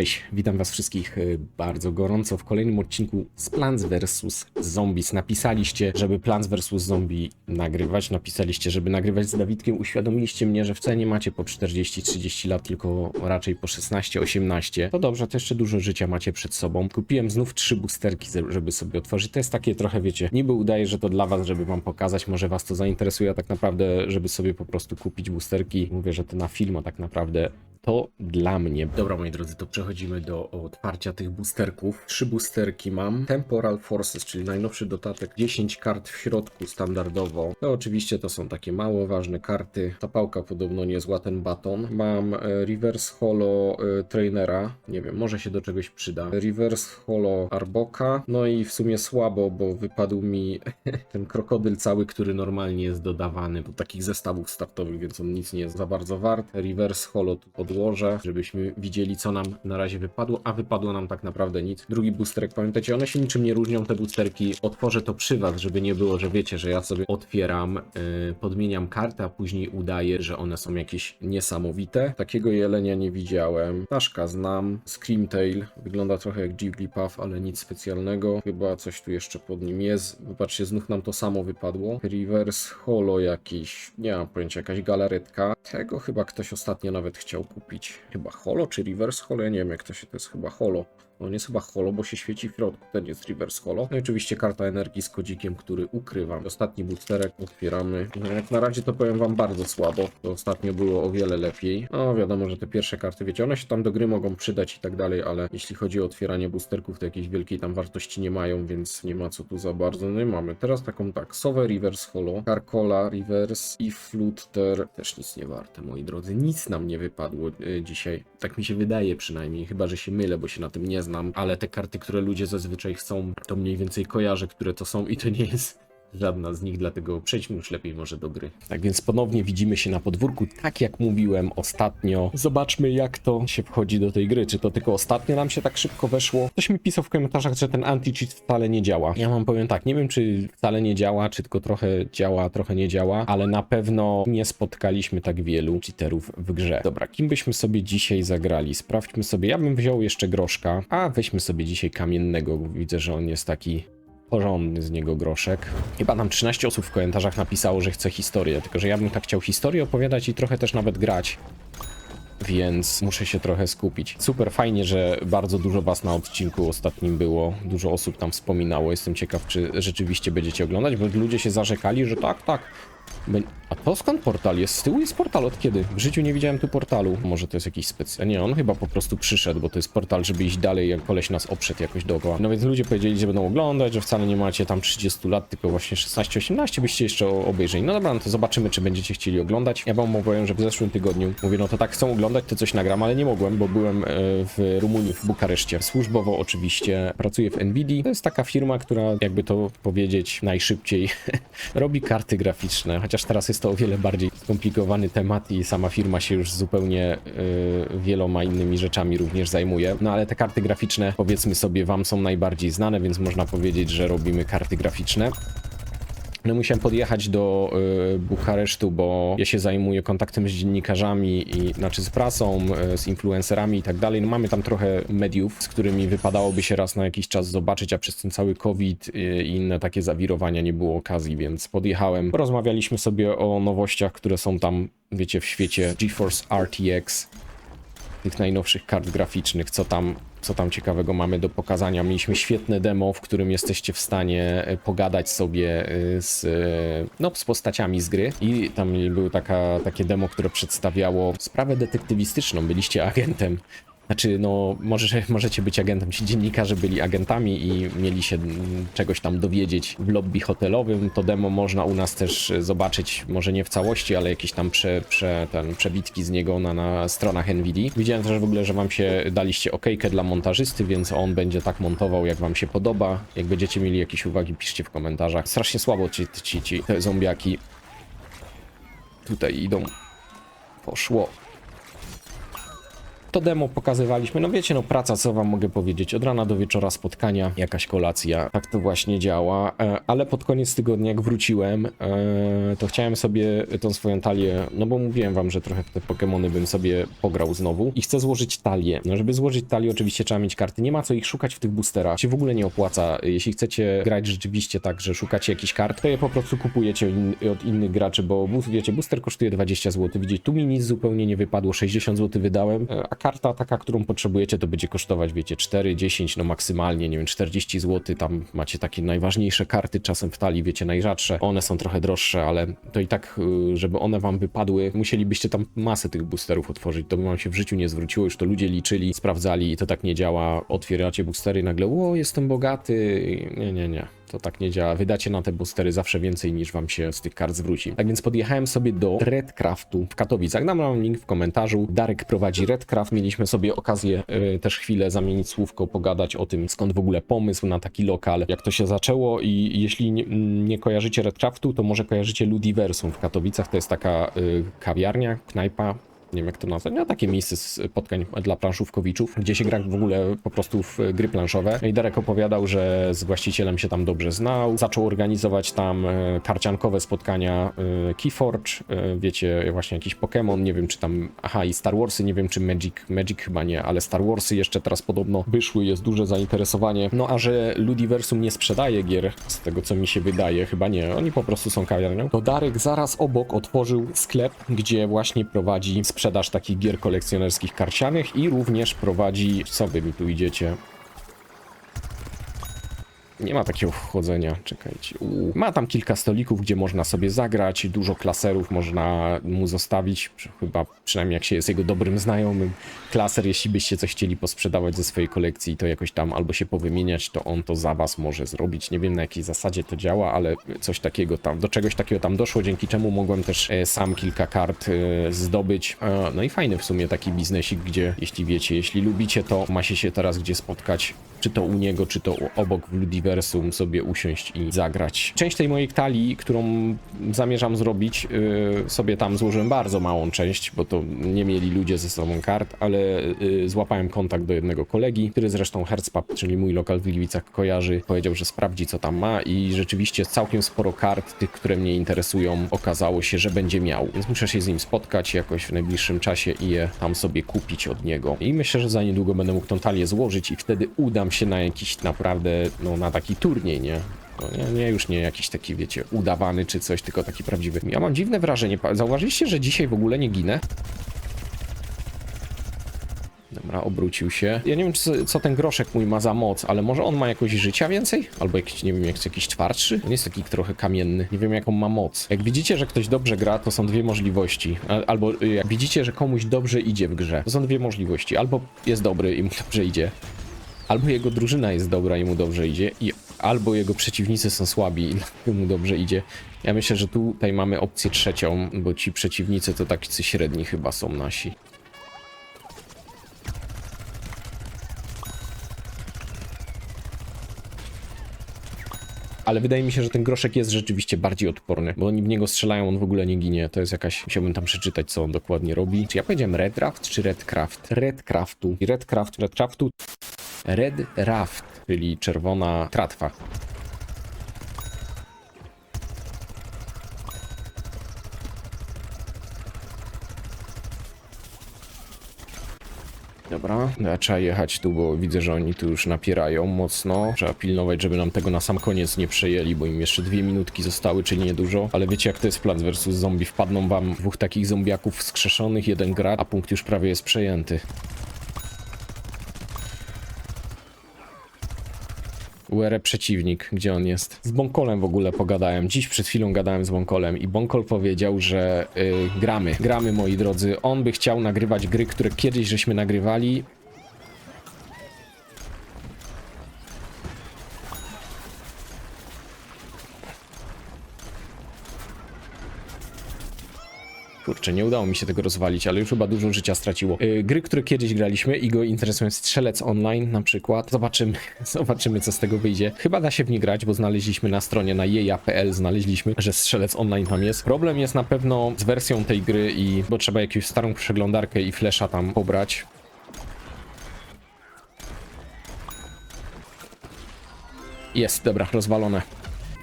Cześć, witam was wszystkich bardzo gorąco w kolejnym odcinku z Plants vs Zombies. Napisaliście, żeby Plants vs Zombie nagrywać, napisaliście, żeby nagrywać z Dawidkiem, uświadomiliście mnie, że wcale nie macie po 40-30 lat, tylko raczej po 16-18. To dobrze, to jeszcze dużo życia macie przed sobą. Kupiłem znów 3 boosterki, żeby sobie otworzyć. To jest takie trochę, wiecie, niby udaje, że to dla was, żeby wam pokazać, może was to zainteresuje, a tak naprawdę, żeby sobie po prostu kupić boosterki. Mówię, że to na film, a tak naprawdę to dla mnie. Dobra, moi drodzy, to przechodzimy do otwarcia tych boosterków. 3 boosterki mam. Temporal Forces, czyli najnowszy dodatek. 10 kart w środku standardowo. To oczywiście to są takie mało ważne karty. Ta pałka podobno niezła, ten baton. Mam Reverse Holo Trainera. Nie wiem, może się do czegoś przyda. Reverse Holo Arboka. No i w sumie słabo, bo wypadł mi ten krokodyl cały, który normalnie jest dodawany do takich zestawów startowych, więc on nic nie jest za bardzo wart. Reverse Holo tu podłożę, żebyśmy widzieli, co nam na razie wypadło, a wypadło nam tak naprawdę nic. Drugi boosterek, pamiętajcie, one się niczym nie różnią, te boosterki. Otworzę to przy was, żeby nie było, że wiecie, że ja sobie otwieram, podmieniam kartę, a później udaję, że one są jakieś niesamowite. Takiego jelenia nie widziałem. Ptaszka znam. Screamtail. Wygląda trochę jak Jigglypuff, ale nic specjalnego. Chyba coś tu jeszcze pod nim jest. Zobaczcie, znów nam to samo wypadło. Reverse Holo jakiś, nie mam pojęcia, jakaś galaretka. Tego chyba ktoś ostatnio nawet chciał kupić. Chyba Holo czy Reverse Holo? Ja nie wiem, jak to jest chyba Holo. No nie jest chyba Holo, bo się świeci w środku. Ten jest Reverse Holo. No i oczywiście karta energii z kodzikiem, który ukrywam. Ostatni boosterek otwieramy. No jak na razie to powiem wam bardzo słabo. To ostatnio było o wiele lepiej. No wiadomo, że te pierwsze karty, wiecie, one się tam do gry mogą przydać i tak dalej, ale jeśli chodzi o otwieranie boosterków, to jakiejś wielkiej tam wartości nie mają, więc nie ma co tu za bardzo. No i mamy teraz taką Sowę Reverse Holo, Carcola Reverse i Flutter. Też nic nie warte, moi drodzy. Nic nam nie wypadło dzisiaj. Tak mi się wydaje przynajmniej, chyba że się mylę, bo się na tym nie znam. Ale te karty, które ludzie zazwyczaj chcą, to mniej więcej kojarzę, które to są i to nie jest żadna z nich, dlatego przejdźmy już lepiej może do gry. Tak więc ponownie widzimy się na podwórku, tak jak mówiłem ostatnio. Zobaczmy, jak to się wchodzi do tej gry. Czy to tylko ostatnio nam się tak szybko weszło? Ktoś mi pisał w komentarzach, że ten anti-cheat wcale nie działa. Ja wam powiem tak, nie wiem, czy wcale nie działa, czy tylko trochę działa, trochę nie działa, ale na pewno nie spotkaliśmy tak wielu cheaterów w grze. Dobra, kim byśmy sobie dzisiaj zagrali? Sprawdźmy sobie, ja bym wziął jeszcze groszka, a weźmy sobie dzisiaj kamiennego. Widzę, że on jest taki porządny z niego groszek. Chyba nam 13 osób w komentarzach napisało, że chce historię, tylko że ja bym tak chciał historię opowiadać i trochę też nawet grać. Więc muszę się trochę skupić. Super fajnie, że bardzo dużo was na odcinku ostatnim było. Dużo osób tam wspominało. Jestem ciekaw, czy rzeczywiście będziecie oglądać, bo ludzie się zarzekali, że tak. A to skąd portal jest? Z tyłu jest portal, od kiedy? W życiu nie widziałem tu portalu. Może to jest jakiś specjalny. Nie, on chyba po prostu przyszedł, bo to jest portal, żeby iść dalej, jak koleś nas oprzedł jakoś dookoła. No więc ludzie powiedzieli, że będą oglądać, że wcale nie macie tam 30 lat, tylko właśnie 16-18 byście jeszcze obejrzeli. No dobra, no to zobaczymy, czy będziecie chcieli oglądać. Ja wam powiem, że w zeszłym tygodniu mówię, no to tak chcą oglądać, to coś nagram, ale nie mogłem, bo byłem w Rumunii, w Bukareszcie. Służbowo oczywiście pracuję w Nvidia. To jest taka firma, która, jakby to powiedzieć, najszybciej robi karty graficzne. Chociaż teraz jest to o wiele bardziej skomplikowany temat i sama firma się już zupełnie wieloma innymi rzeczami również zajmuje. No ale te karty graficzne, powiedzmy sobie, wam są najbardziej znane, więc można powiedzieć, że robimy karty graficzne. No musiałem podjechać do Bukaresztu, bo ja się zajmuję kontaktem z dziennikarzami, znaczy z prasą, z influencerami i tak dalej. No mamy tam trochę mediów, z którymi wypadałoby się raz na jakiś czas zobaczyć, a przez ten cały COVID i inne takie zawirowania nie było okazji, więc podjechałem. Porozmawialiśmy sobie o nowościach, które są tam, wiecie, w świecie GeForce RTX, tych najnowszych kart graficznych, co tam ciekawego mamy do pokazania. Mieliśmy świetne demo, w którym jesteście w stanie pogadać sobie z postaciami z gry i tam było takie demo, które przedstawiało sprawę detektywistyczną. Byliście agentem. Znaczy, no, możecie być agentem. Ci dziennikarze byli agentami i mieli się czegoś tam dowiedzieć w lobby hotelowym. To demo można u nas też zobaczyć, może nie w całości, ale jakieś tam przebitki z niego na stronach Nvidia. Widziałem też w ogóle, że wam się daliście okejkę dla montażysty, więc on będzie tak montował, jak wam się podoba. Jak będziecie mieli jakieś uwagi, piszcie w komentarzach. Strasznie słabo te zombiaki tutaj idą. Poszło. To demo pokazywaliśmy, no wiecie, no praca, co wam mogę powiedzieć, od rana do wieczora spotkania, jakaś kolacja, tak to właśnie działa, ale pod koniec tygodnia jak wróciłem, to chciałem sobie tą swoją talię, no bo mówiłem wam, że trochę w te Pokemony bym sobie pograł znowu i chcę złożyć talię. No żeby złożyć talię oczywiście trzeba mieć karty, nie ma co ich szukać w tych boosterach, się w ogóle nie opłaca, jeśli chcecie grać rzeczywiście tak, że szukacie jakichś kart, to je po prostu kupujecie od innych graczy, bo wiecie, booster kosztuje 20 zł, widzicie, tu mi nic zupełnie nie wypadło, 60 zł wydałem, a karta taka, którą potrzebujecie, to będzie kosztować, wiecie, 4, 10, no maksymalnie, nie wiem, 40 zł, tam macie takie najważniejsze karty czasem w talii, wiecie, najrzadsze, one są trochę droższe, ale to i tak, żeby one wam wypadły, musielibyście tam masę tych boosterów otworzyć, to by wam się w życiu nie zwróciło, już to ludzie liczyli, sprawdzali i to tak nie działa, otwieracie boostery i nagle, o, jestem bogaty, nie. To tak nie działa. Wydacie na te boostery zawsze więcej niż wam się z tych kart zwróci. Tak więc podjechałem sobie do Redcraftu w Katowicach. Dam wam link w komentarzu. Darek prowadzi Redcraft. Mieliśmy sobie okazję też chwilę zamienić słówko, pogadać o tym, skąd w ogóle pomysł na taki lokal, jak to się zaczęło i jeśli nie kojarzycie Redcraftu, to może kojarzycie Ludiversum w Katowicach. To jest taka kawiarnia, knajpa, nie wiem jak to nazwać, no takie miejsce spotkań dla planszówkowiczów, gdzie się gra w ogóle po prostu w gry planszowe. No i Darek opowiadał, że z właścicielem się tam dobrze znał, zaczął organizować tam karciankowe spotkania Keyforge, wiecie, właśnie jakiś Pokémon, nie wiem czy tam, i Star Warsy, nie wiem czy Magic chyba nie, ale Star Warsy jeszcze teraz podobno wyszły, jest duże zainteresowanie. No a że Ludiversum nie sprzedaje gier, z tego co mi się wydaje, chyba nie, oni po prostu są kawiarnią, to Darek zaraz obok otworzył sklep, gdzie właśnie prowadzi sprzedaż takich gier kolekcjonerskich karcianych i również prowadzi, co wy mi tu idziecie? Nie ma takiego wchodzenia, czekajcie. Ma tam kilka stolików, gdzie można sobie zagrać, dużo klaserów można mu zostawić, chyba przynajmniej jak się jest jego dobrym znajomym. Klaser, jeśli byście coś chcieli posprzedawać ze swojej kolekcji, to jakoś tam albo się powymieniać, to on to za was może zrobić. Nie wiem na jakiej zasadzie to działa, ale coś takiego tam, do czegoś takiego tam doszło, dzięki czemu mogłem też sam kilka kart zdobyć. No i fajny w sumie taki biznesik, gdzie jeśli wiecie, jeśli lubicie, to macie się teraz gdzie spotkać, czy to u niego, czy to obok w Ludiversum sobie usiąść i zagrać. Część tej mojej talii, którą zamierzam zrobić, sobie tam złożyłem bardzo małą część, bo to nie mieli ludzie ze sobą kart, ale złapałem kontakt do jednego kolegi, który zresztą Herzpub, czyli mój lokal w Gliwicach kojarzy, powiedział, że sprawdzi co tam ma i rzeczywiście całkiem sporo kart, tych, które mnie interesują, okazało się, że będzie miał. Więc muszę się z nim spotkać jakoś w najbliższym czasie i je tam sobie kupić od niego. I myślę, że za niedługo będę mógł tą talię złożyć i wtedy udam się na jakiś naprawdę, no na taki turniej, nie? No, nie, już nie jakiś taki, wiecie, udawany czy coś, tylko taki prawdziwy. Ja mam dziwne wrażenie, zauważyliście, że dzisiaj w ogóle nie ginę? Dobra, obrócił się. Ja nie wiem, co ten groszek mój ma za moc, ale może on ma jakoś życia więcej? Albo jakiś, nie wiem, jakiś twardszy? On jest taki trochę kamienny. Nie wiem, jaką ma moc. Jak widzicie, że ktoś dobrze gra, to są dwie możliwości. Albo jak widzicie, że komuś dobrze idzie w grze, to są dwie możliwości. Albo jest dobry i mu dobrze idzie, albo jego drużyna jest dobra i mu dobrze idzie, albo jego przeciwnicy są słabi i mu dobrze idzie. Ja myślę, że tutaj mamy opcję trzecią, bo ci przeciwnicy to tacy średni chyba są nasi. Ale wydaje mi się, że ten groszek jest rzeczywiście bardziej odporny, bo oni w niego strzelają, on w ogóle nie ginie. To jest jakaś... Musiałbym tam przeczytać, co on dokładnie robi. Czy ja powiedziałem Redraft, czy Redcraft? Redcraftu. I Redcraftu. Red Raft, czyli czerwona tratwa. Dobra, trzeba jechać tu, bo widzę, że oni tu już napierają mocno. Trzeba pilnować, żeby nam tego na sam koniec nie przejęli, bo im jeszcze 2 minutki zostały, czyli niedużo. Ale wiecie, jak to jest Plants vs Zombie. Wpadną wam dwóch takich zombiaków wskrzeszonych, jeden gracz, a punkt już prawie jest przejęty. UR przeciwnik, gdzie on jest? Z Bonkolem w ogóle pogadałem. Dziś przed chwilą gadałem z Bonkolem i Bonkol powiedział, że gramy moi drodzy. On by chciał nagrywać gry, które kiedyś żeśmy nagrywali. Kurczę, nie udało mi się tego rozwalić, ale już chyba dużo życia straciło. Gry, które kiedyś graliśmy i go interesują, Strzelec Online na przykład. Zobaczymy co z tego wyjdzie. Chyba da się w nie grać, bo znaleźliśmy na stronie na jeja.pl, znaleźliśmy, że Strzelec Online tam jest. Problem jest na pewno z wersją tej gry bo trzeba jakąś starą przeglądarkę i flesza tam pobrać. Jest, dobra, rozwalone.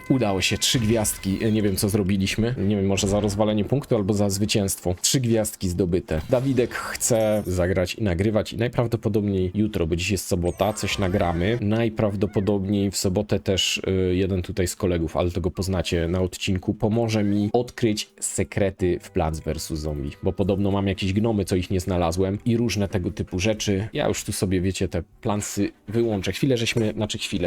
Udało się, 3 gwiazdki, nie wiem co zrobiliśmy, nie wiem, może za rozwalenie punktu albo za zwycięstwo. 3 gwiazdki zdobyte. Dawidek chce zagrać i nagrywać i najprawdopodobniej jutro, bo dziś jest sobota, coś nagramy. Najprawdopodobniej w sobotę też jeden tutaj z kolegów, ale to go poznacie na odcinku, pomoże mi odkryć sekrety w Plants vs Zombie, bo podobno mam jakieś gnomy, co ich nie znalazłem i różne tego typu rzeczy. Ja już tu sobie, wiecie, te plansy wyłączę.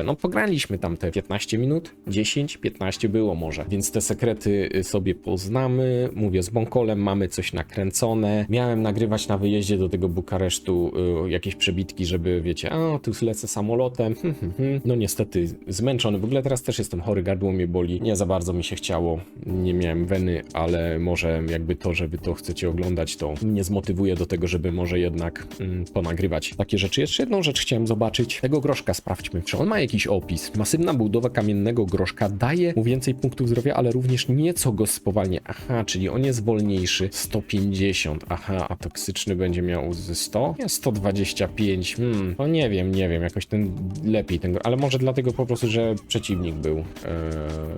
No pograliśmy tam te 15 minut, 10, 15 było może, więc te sekrety sobie poznamy. Mówię, z Bąkolem mamy coś nakręcone. Miałem nagrywać na wyjeździe do tego Bukaresztu jakieś przebitki, żeby, wiecie, tu lecę samolotem. No niestety zmęczony. W ogóle teraz też jestem chory, gardło mnie boli. Nie za bardzo mi się chciało. Nie miałem weny, ale może jakby to, że wy to chcecie oglądać, to mnie zmotywuje do tego, żeby może jednak ponagrywać takie rzeczy. Jeszcze jedną rzecz chciałem zobaczyć. Tego groszka sprawdźmy, czy on ma jakiś opis. Masywna budowa kamiennego groszka daje mu więcej punktów zdrowia, ale również nieco go spowalnia. Aha, czyli on jest wolniejszy. 150. Aha, a toksyczny będzie miał ze 100? Ja 125. No nie wiem, jakoś ten lepiej ten, ale może dlatego po prostu, że przeciwnik był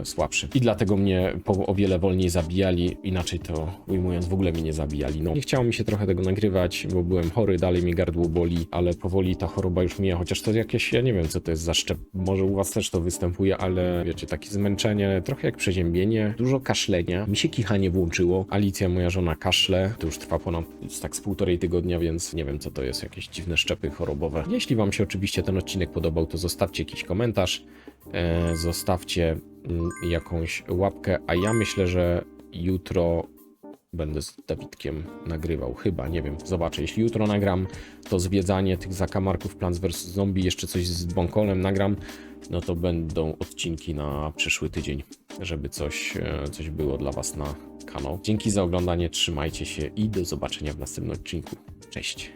słabszy. I dlatego mnie o wiele wolniej zabijali. Inaczej to ujmując, w ogóle mnie nie zabijali. No, nie chciało mi się trochę tego nagrywać, bo byłem chory, dalej mi gardło boli, ale powoli ta choroba już mija, chociaż to jakieś, ja nie wiem co to jest za szczep. Może u was też to występuje, ale wiecie, takie zmęczenie, trochę jak przeziębienie, dużo kaszlenia, mi się kichanie włączyło, Alicja, moja żona, kaszle, to już trwa ponad tak z 1,5 tygodnia, więc nie wiem co to jest, jakieś dziwne szczepy chorobowe. Jeśli wam się oczywiście ten odcinek podobał, to zostawcie jakiś komentarz, zostawcie jakąś łapkę, a ja myślę, że jutro będę z Dawidkiem nagrywał, chyba, nie wiem, zobaczę. Jeśli jutro nagram to zwiedzanie tych zakamarków Plants vs Zombie, jeszcze coś z Bąkolem nagram, no to będą odcinki na przyszły tydzień, żeby coś było dla was na kanał. Dzięki za oglądanie, trzymajcie się i do zobaczenia w następnym odcinku. Cześć!